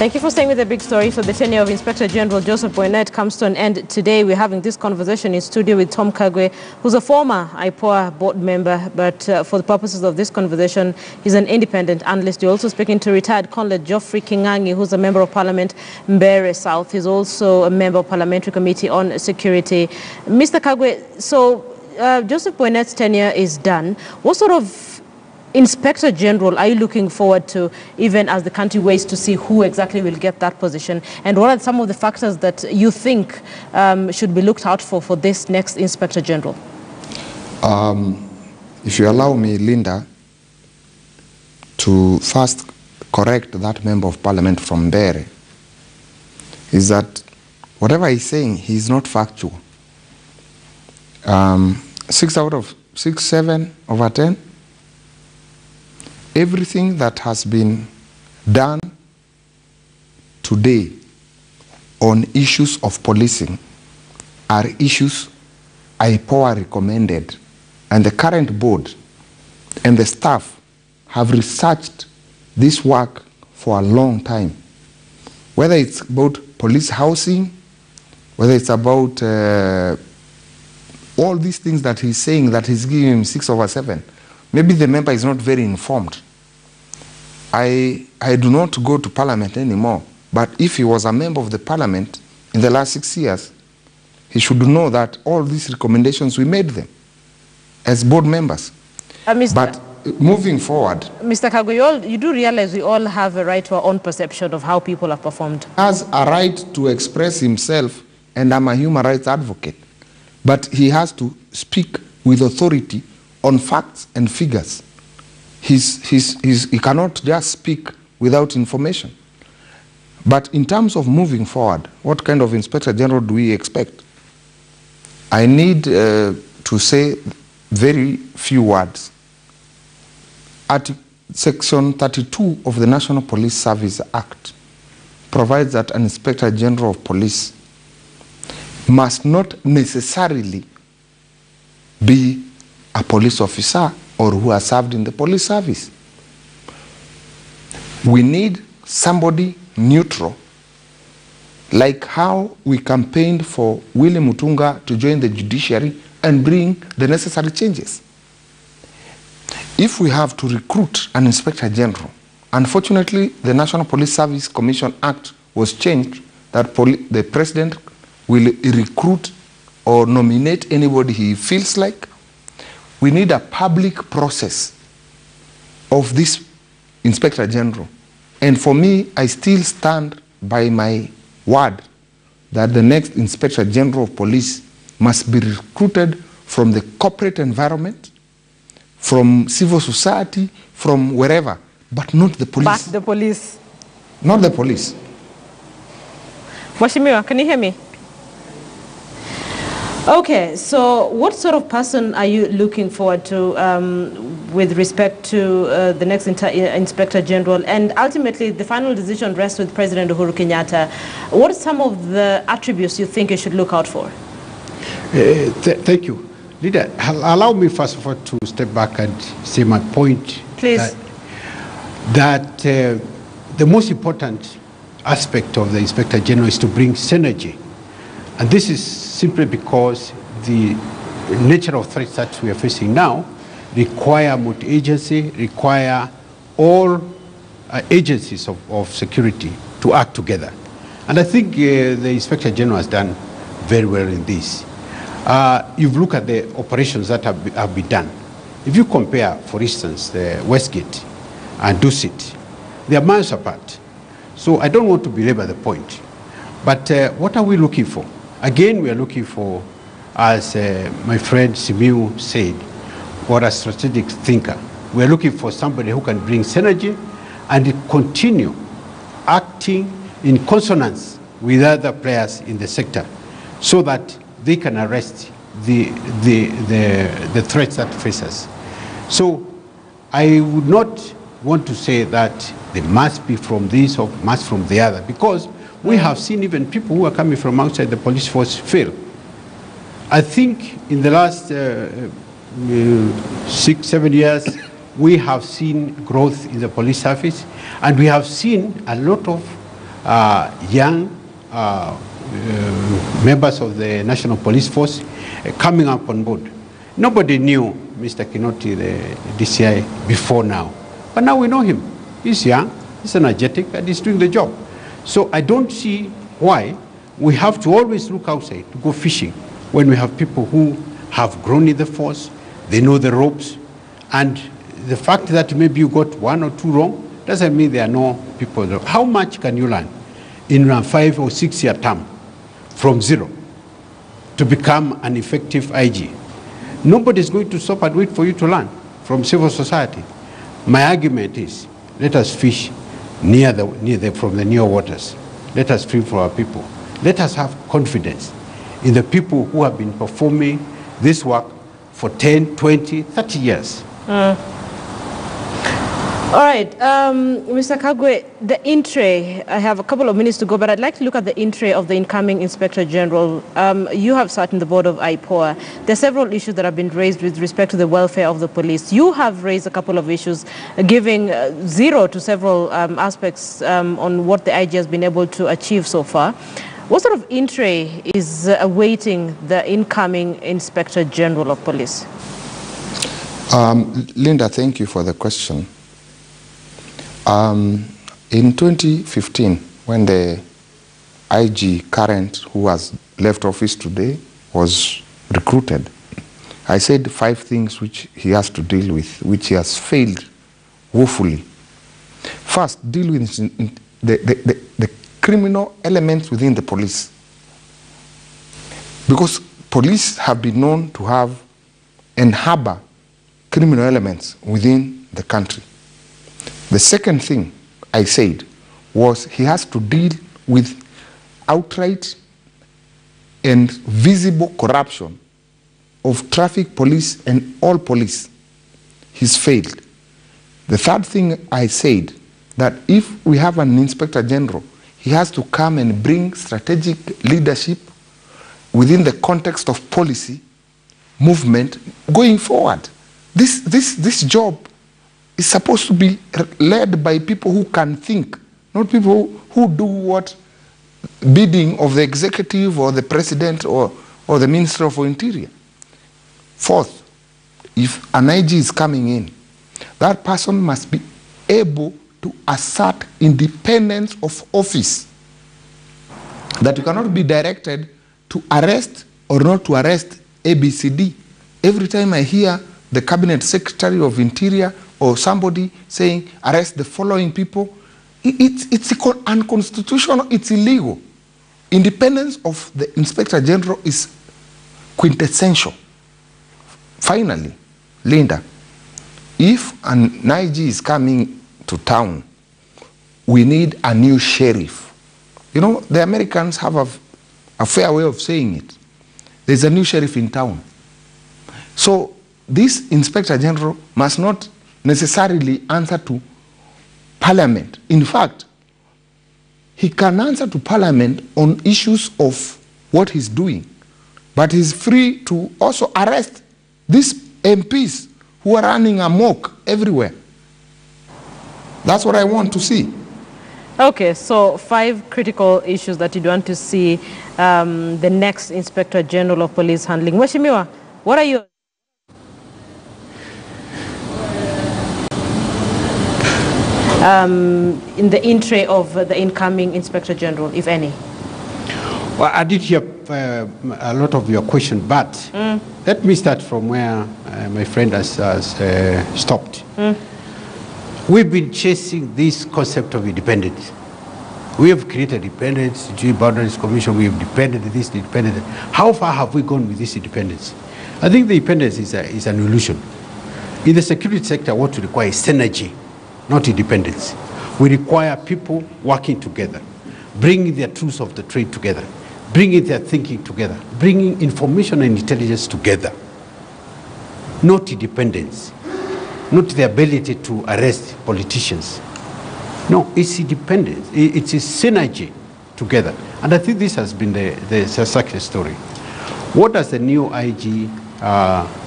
Thank you for staying with the big story. So the tenure of Inspector General Joseph Boinnet comes to an end today. We're having this conversation in studio with Tom Kagwe, who's a former IPOA board member, but for the purposes of this conversation, he's an independent analyst. You're also speaking to retired Colonel Geoffrey Kingangi, who's a member of Parliament, Mbeere South. He's also a member of Parliamentary Committee on Security. Mr. Kagwe, so Joseph Boinet's tenure is done. What sort of Inspector General are you looking forward to, even as the country waits to see who exactly will get that position? And what are some of the factors that you think should be looked out for this next Inspector General? If you allow me, Linda, to first correct that member of Parliament from Mbeere, is that whatever he's saying, he's not factual. 6 out of 6, 7 over 10. Everything that has been done today on issues of policing are issues IPOA recommended, and the current board and the staff have researched this work for a long time. Whether it's about police housing, whether it's about all these things that he's saying that he's giving him 6 over 7. Maybe the member is not very informed. I do not go to Parliament anymore, but if he was a member of the Parliament in the last 6 years, he should know that all these recommendations, we made them as board members. But moving forward... Mr. Kagwe, you do realize we all have a right to our own perception of how people have performed. He has a right to express himself, and I'm a human rights advocate. But he has to speak with authority on facts and figures. He cannot just speak without information. But in terms of moving forward, what kind of Inspector General do we expect? I need to say very few words. Section 32 of the National Police Service Act provides that an Inspector General of Police must not necessarily be a police officer or who has served in the police service. We need somebody neutral, like how we campaigned for William Mutunga to join the judiciary and bring the necessary changes. If we have to recruit an Inspector General, unfortunately, the National Police Service Commission Act was changed that the President will recruit or nominate anybody he feels like. We need a public process of this Inspector General. And for me, I still stand by my word that the next Inspector General of Police must be recruited from the corporate environment, from civil society, from wherever, but not the police. But the police. Not the police. Mwashimiwa, can you hear me? Okay, so what sort of person are you looking forward to with respect to the next Inspector General? And ultimately, the final decision rests with President Uhuru Kenyatta. What are some of the attributes you think you should look out for? Thank you. Leader, allow me first of all to step back and say my point. Please. That the most important aspect of the Inspector General is to bring synergy. And this is simply because the nature of threats that we are facing now require multi-agency, require all agencies of security to act together. And I think the Inspector General has done very well in this. You've looked at the operations that have been done. If you compare, for instance, the Westgate and Dusit, they are miles apart. So I don't want to belabor the point. But what are we looking for? Again, we are looking for, as my friend Simiu said, for a strategic thinker. We are looking for somebody who can bring synergy and continue acting in consonance with other players in the sector so that they can arrest the threats that face us. So I would not want to say that they must be from this or must from the other, because we have seen even people who are coming from outside the police force fail. I think in the last 6, 7 years, we have seen growth in the police service, and we have seen a lot of young members of the National Police Force coming up on board. Nobody knew Mr. Kinoti, the DCI, before now. But now we know him. He's young, he's energetic, and he's doing the job. So I don't see why we have to always look outside to go fishing when we have people who have grown in the force, they know the ropes, and the fact that maybe you got 1 or 2 wrong doesn't mean there are no people there. How much can you learn in a 5 or 6 year term from zero to become an effective IG? Nobody is going to stop and wait for you to learn from civil society. My argument is, let us fish from the near waters. Let us swim for our people. Let us have confidence in the people who have been performing this work for 10, 20, 30 years. All right, Mr. Kagwe, the in-tray, I have a couple of minutes to go, but I'd like to look at the in-tray of the incoming Inspector General. You have sat in the board of IPOA. There are several issues that have been raised with respect to the welfare of the police. You have raised a couple of issues, giving zero to several aspects on what the IG has been able to achieve so far. What sort of in-tray is awaiting the incoming Inspector General of Police? Linda, thank you for the question. In 2015, when the IG current, who has left office today, was recruited, I said 5 things which he has to deal with, which he has failed woefully. First, deal with the criminal elements within the police. Because police have been known to have and harbor criminal elements within the country. The second thing I said was he has to deal with outright and visible corruption of traffic police and all police. He's failed. The third thing I said, that if we have an Inspector General, he has to come and bring strategic leadership within the context of policy, movement, going forward. This job is supposed to be led by people who can think, not people who do what bidding of the executive or the president or the Minister of Interior. Fourth, if an IG is coming in, that person must be able to assert independence of office. That you cannot be directed to arrest or not to arrest ABCD. Every time I hear the Cabinet Secretary of Interior or somebody saying arrest the following people, it's unconstitutional, it's illegal. Independence of the Inspector General is quintessential. Finally, Linda, if an IG is coming to town, we need a new sheriff. You know, the Americans have a fair way of saying it. There's a new sheriff in town. So this Inspector General must not necessarily answer to Parliament. In fact, he can answer to Parliament on issues of what he's doing, but he's free to also arrest these MPs who are running amok everywhere. That's what I want to see. Okay, so 5 critical issues that you'd want to see the next Inspector General of Police handling. Mheshimiwa, what are your... in the in-tray of the incoming Inspector General, if any? Well, I did hear a lot of your question, but let me start from where my friend has stopped. We've been chasing this concept of independence. We have created independence, the Boundaries Commission, we have depended this, depended that. How far have we gone with this independence? I think the independence is an illusion. In the security sector, what we require is synergy, not independence. We require people working together, bringing their tools of the trade together, bringing their thinking together, bringing information and intelligence together. Not independence, not the ability to arrest politicians. No, it's independence, it's a synergy together. And I think this has been the success story. What does the new IG,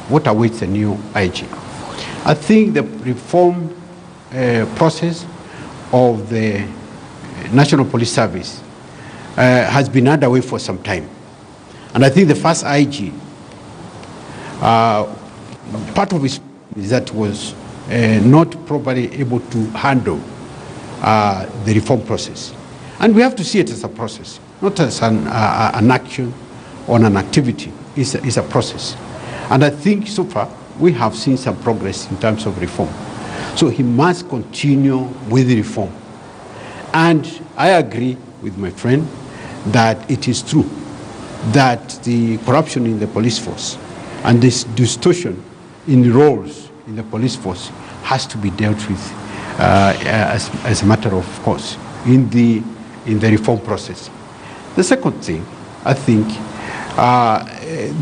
what awaits the new IG? I think the reform process of the National Police Service has been underway for some time. And I think the first IG, part of it is that was not properly able to handle the reform process. And we have to see it as a process, not as an action or an activity. It's a process. And I think so far we have seen some progress in terms of reform. So he must continue with the reform. And I agree with my friend that it is true that the corruption in the police force and this distortion in the roles in the police force has to be dealt with as a matter of course in the reform process. The second thing, I think,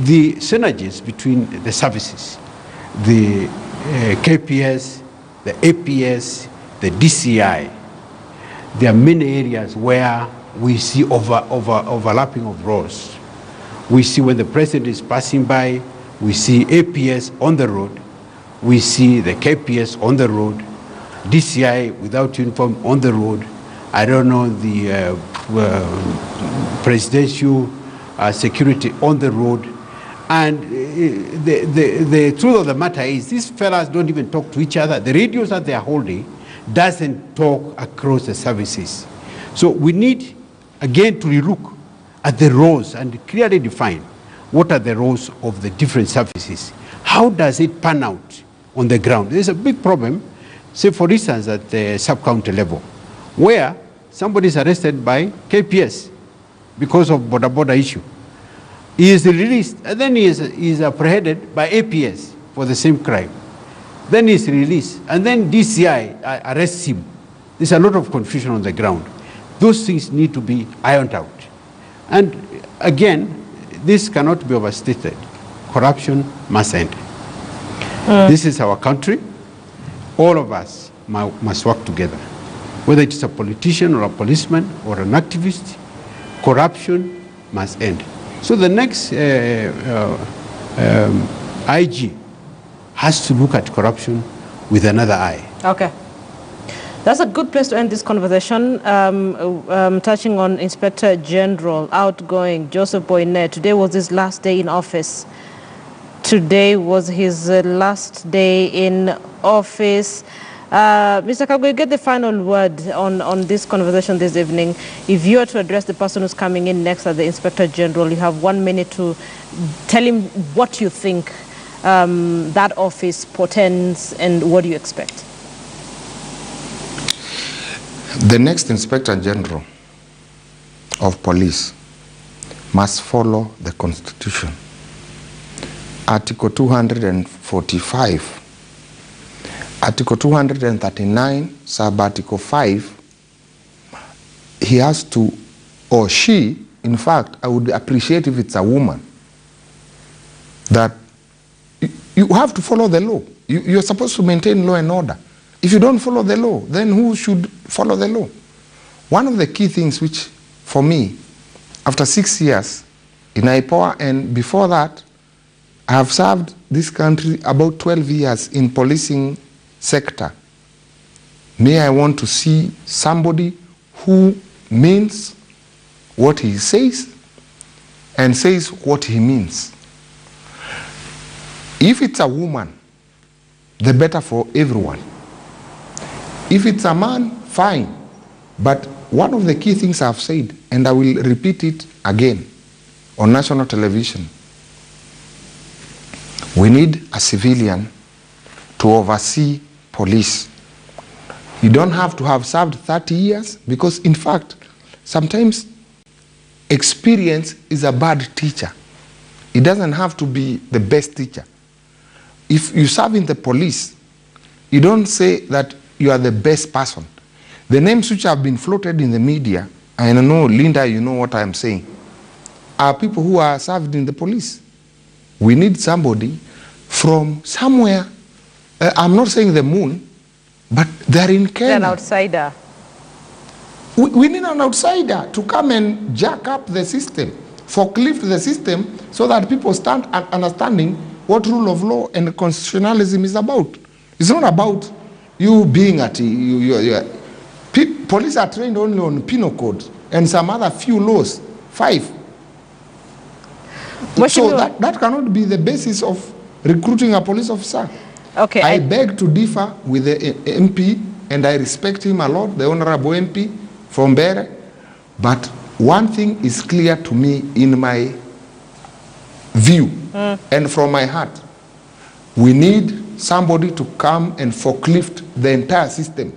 the synergies between the services, the KPS, the APS, the DCI, there are many areas where we see overlapping of roles. We see when the president is passing by, we see APS on the road, we see the KPS on the road, DCI without uniform on the road, I don't know, the presidential security on the road. And the truth of the matter is these fellas don't even talk to each other. The radios that they are holding doesn't talk across the services. So we need, again, to relook at the roles and clearly define what are the roles of the different services. How does it pan out on the ground? There's a big problem, say for instance at the sub-county level, where somebody is arrested by KPS because of border issue. He is released, and then he is apprehended by APS for the same crime. Then he is released, and then DCI arrests him. There's a lot of confusion on the ground. Those things need to be ironed out. And again, this cannot be overstated. Corruption must end. This is our country. All of us must work together. Whether it's a politician or a policeman or an activist, corruption must end. So the next IG has to look at corruption with another eye. Okay. That's a good place to end this conversation. Touching on Inspector General, outgoing Joseph Boinnet. Today was his last day in office. Today was his last day in office. Mr. Kagwe, you get the final word on this conversation this evening. If you are to address the person who's coming in next as the Inspector General, you have 1 minute to tell him what you think that office portends and what do you expect. The next Inspector General of Police must follow the Constitution. Article 245. Article 239, sub-article 5, he has to, or she, in fact, I would appreciate if it's a woman, that you have to follow the law. You're supposed to maintain law and order. If you don't follow the law, then who should follow the law? One of the key things which, for me, after 6 years in IPOA and before that, I have served this country about 12 years in policing sector. May I want to see somebody who means what he says and says what he means. If it's a woman, the better for everyone. If it's a man, fine. But one of the key things I've said, and I will repeat it again on national television, we need a civilian to oversee police. You don't have to have served 30 years because, in fact, sometimes experience is a bad teacher. It doesn't have to be the best teacher. If you serve in the police, you don't say that you are the best person. The names which have been floated in the media, and I know, Linda, you know what I'm saying, are people who are served in the police. We need somebody from somewhere. I'm not saying the moon, but they're in Kenya. An outsider. We need an outsider to come and jack up the system, forklift the system, so that people start understanding what rule of law and constitutionalism is about. It's not about you being at police are trained only on penal code and some other few laws, 5. So that cannot be the basis of recruiting a police officer. Okay. I beg to differ with the MP, and I respect him a lot, the Honorable MP from Bere. But one thing is clear to me in my view and from my heart. We need somebody to come and forklift the entire system.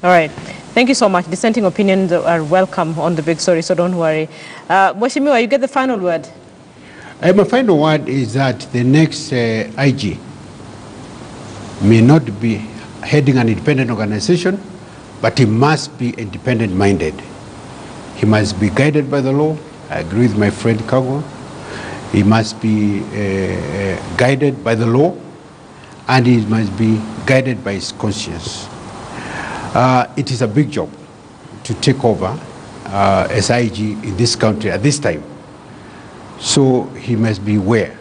All right. Thank you so much. Dissenting opinions are welcome on the big story, so don't worry. Mheshimiwa, you get the final word. My final word is that the next IG may not be heading an independent organization, but he must be independent-minded. He must be guided by the law. I agree with my friend Kago. He must be guided by the law, and he must be guided by his conscience. It is a big job to take over as IG in this country at this time. So he must be aware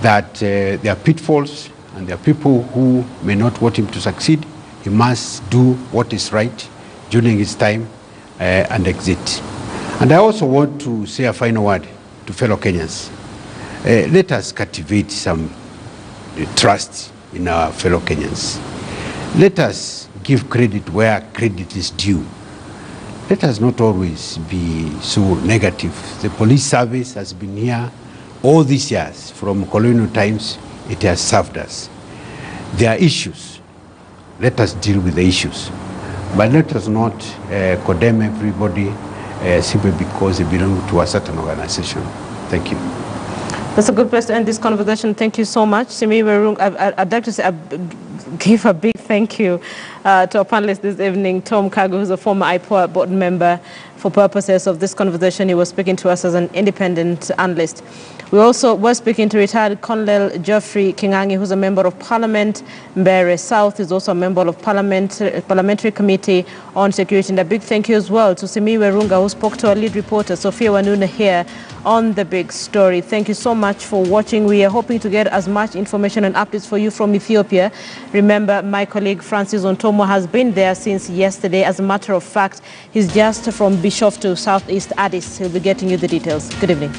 that there are pitfalls and there are people who may not want him to succeed. He must do what is right during his time and exit. And I also want to say a final word to fellow Kenyans. Let us cultivate some trust in our fellow Kenyans. Let us give credit where credit is due. Let us not always be so negative. The police service has been here all these years. From colonial times, it has served us. There are issues. Let us deal with the issues. But let us not condemn everybody simply because they belong to a certain organization. Thank you. That's a good place to end this conversation. Thank you so much. Simi Werung, I'd like to say, give a big thank you to our panelists this evening. Tom Kago, who's a former IPOA board member. For purposes of this conversation, he was speaking to us as an independent analyst. We also were speaking to retired Colonel Geoffrey Kingangi, who's a member of Parliament. Mbeere South is also a member of Parliamentary Committee on Security. And a big thank you as well to Simi Werunga, who spoke to our lead reporter, Sophia Wanuna, here on The Big Story. Thank you so much for watching. We are hoping to get as much information and updates for you from Ethiopia. Remember, my colleague Francis Ontomo has been there since yesterday. As a matter of fact, he's just from Bishof to Southeast Addis. He'll be getting you the details. Good evening.